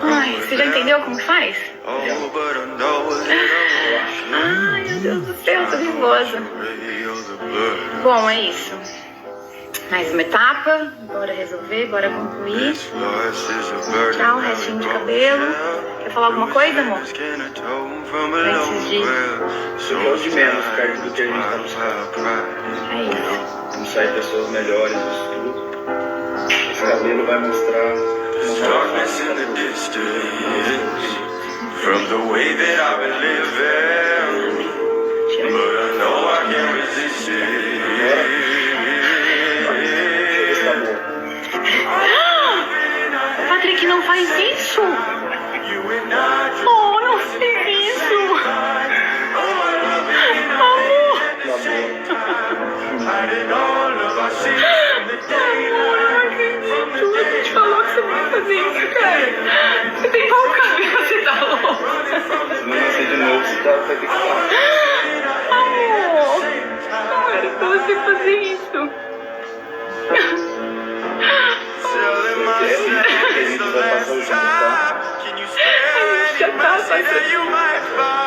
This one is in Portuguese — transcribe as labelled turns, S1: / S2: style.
S1: Ai, você já entendeu como faz? Ai, meu Deus do céu, tô nervosa. Bom, é isso. Mais uma etapa, bora resolver, bora concluir. Tchau, restinho de cabelo. Quer falar alguma coisa, amor? Antes de...
S2: Isso é o de menos, perto do que a gente tá buscando.
S1: É isso.
S2: Vamos sair pessoas melhores, isso tudo. Esse cabelo vai mostrar
S3: From the way that I've been living, but I know I can't resist it.
S1: Patrick, não faz isso! Oh, não faz isso! Amor! A gente falou que você não vai fazer isso, cara. Você tem mau cabelo, você tá louco.
S2: Se não nascer de novo, você vai ter que falar.
S1: Amor, não era pra você fazer isso.
S2: A gente vai passar o junto, tá?
S1: A gente já tá passando.